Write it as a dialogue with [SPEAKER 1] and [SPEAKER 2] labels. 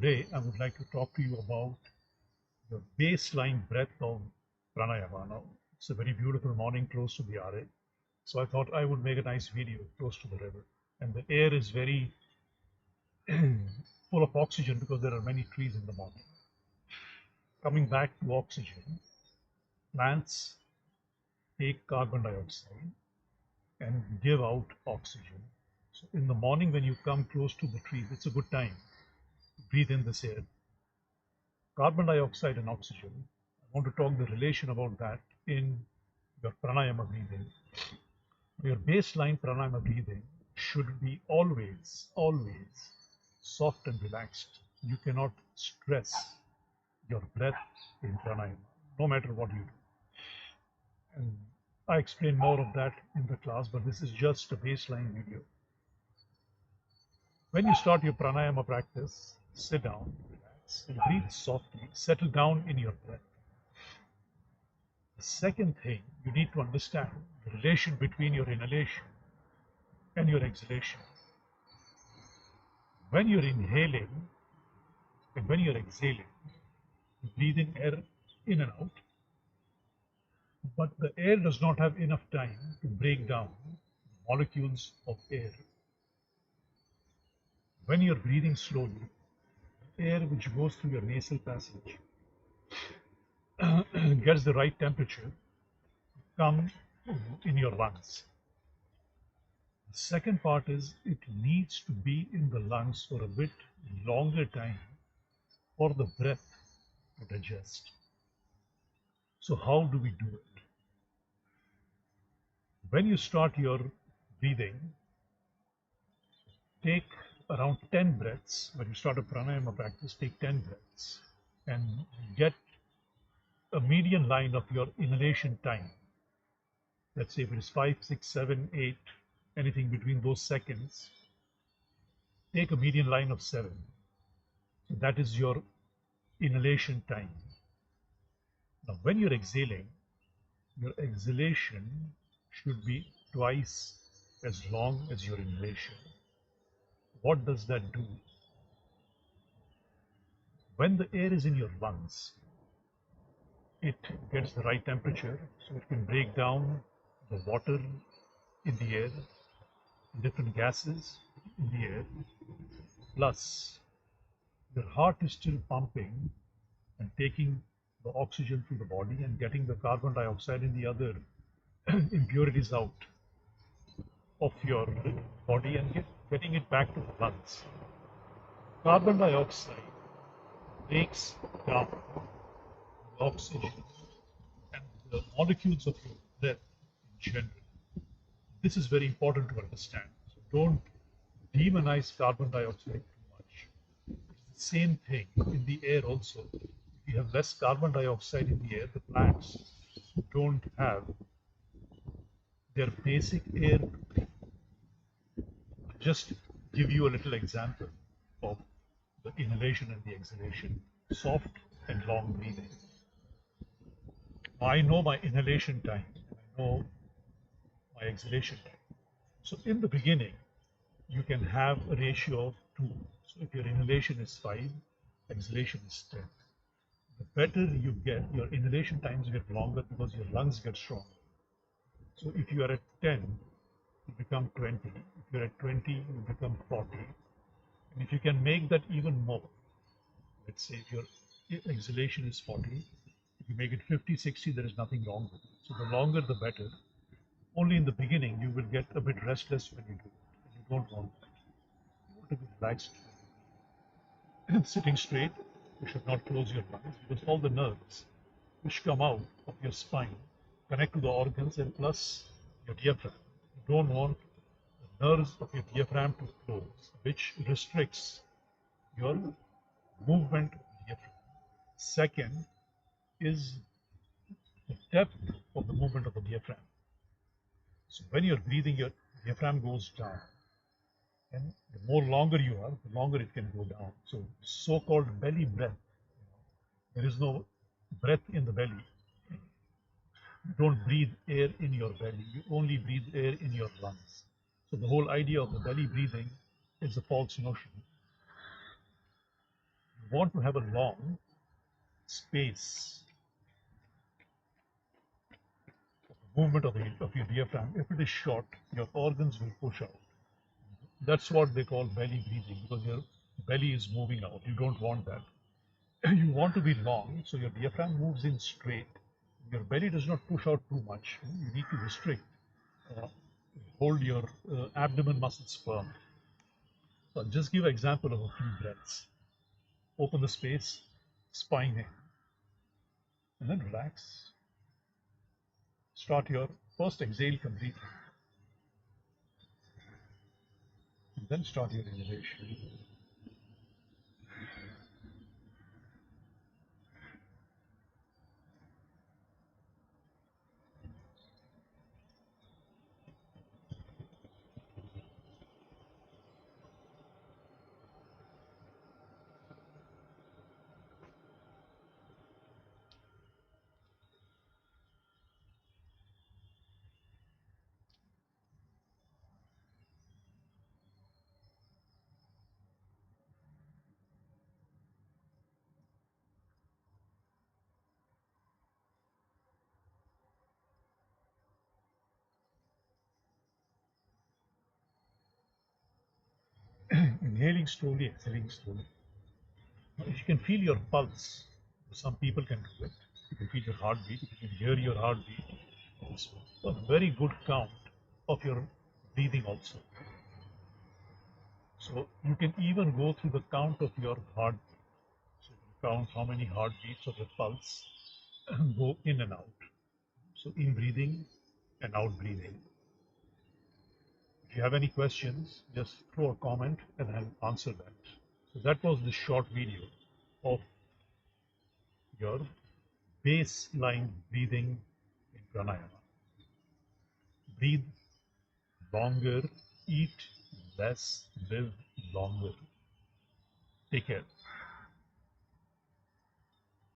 [SPEAKER 1] Today, I would like to talk to you about the baseline breath of Pranayama. Now, it's a very beautiful morning close to the Aare, so I thought I would make a nice video close to the river. And the air is very full of oxygen because there are many trees in the morning. Coming back to oxygen, plants take carbon dioxide and give out oxygen. So in the morning when you come close to the trees, it's a good time to breathe in this air. Carbon dioxide and oxygen, I want to talk the relation about that in your pranayama breathing. Your baseline pranayama breathing should be always soft and relaxed. You cannot stress your breath in pranayama, no matter what you do. And I explain more of that in the class, but this is just a baseline video. When you start your pranayama practice, sit down, relax, and breathe softly, settle down in your breath. The second thing, you need to understand the relation between your inhalation and your exhalation. When you're inhaling and when you're exhaling, you breathe in air in and out, but the air does not have enough time to break down the molecules of air. When you're breathing slowly, air which goes through your nasal passage gets the right temperature to come in your lungs. The second part is it needs to be in the lungs for a bit longer time for the breath to digest. So how do we do it? When you start your breathing, take around 10 breaths. When you start a pranayama practice, take 10 breaths and get a median line of your inhalation time. Let's say if it is 5, 6, 7, 8, anything between those seconds, take a median line of 7. So that is your inhalation time. Now when you're exhaling, your exhalation should be twice as long as your inhalation. What does that do? When the air is in your lungs, it gets the right temperature, so it can break down the water in the air, different gases in the air, plus your heart is still pumping and taking the oxygen through the body and getting the carbon dioxide and the other impurities out of your body and getting it back to the lungs. Carbon dioxide breaks down the oxygen and the molecules of your breath in general. This is very important to understand. So don't demonize carbon dioxide too much. It's the same thing in the air also. If you have less carbon dioxide in the air, the plants don't have their basic air to breathe. Just give you a little example of the inhalation and the exhalation, soft and long breathing. I know my inhalation time, I know my exhalation time. So in the beginning, you can have a ratio of 2. So if your inhalation is 5, exhalation is 10. The better you get, your inhalation times get longer because your lungs get stronger. So if you are at 10, you become 20. If you're at 20, you become 40. And if you can make that even more, let's say if your exhalation is 40, if you make it 50, 60, there is nothing wrong with it. So the longer the better. Only in the beginning you will get a bit restless when you do it. You don't want that. You want to be relaxed. Sitting straight, you should not close your eyes because all the nerves which come out of your spine connect to the organs and plus your diaphragm. You don't want the nerves of your diaphragm to close, which restricts your movement of the diaphragm. Second is the depth of the movement of the diaphragm. So when you're breathing, your diaphragm goes down. And the more longer you are, the longer it can go down. So so-called belly breath. There is no breath in the belly. You don't breathe air in your belly. You only breathe air in your lungs. So the whole idea of the belly breathing is a false notion. want to have a long space of movement of your diaphragm. If it is short, your organs will push out. That's what they call belly breathing, because your belly is moving out. You don't want that. You want to be long, so your diaphragm moves in straight. Your belly does not push out too much. You need to restrict. Hold your abdomen muscles firm. So I'll just give an example of a few breaths. Open the space, spine in, and then relax. Start your first exhale completely, and then start your inhalation. Inhaling slowly, exhaling slowly. Now, if you can feel your pulse, some people can do it. You can feel your heartbeat, if you can hear your heartbeat. It's a very good count of your breathing also. So you can even go through the count of your heart. So you count how many heartbeats of your pulse go in and out. So in breathing and out breathing. If you have any questions, just throw a comment and I'll answer that. So that was the short video of your baseline breathing in pranayama. Breathe longer, eat less, live longer. Take care.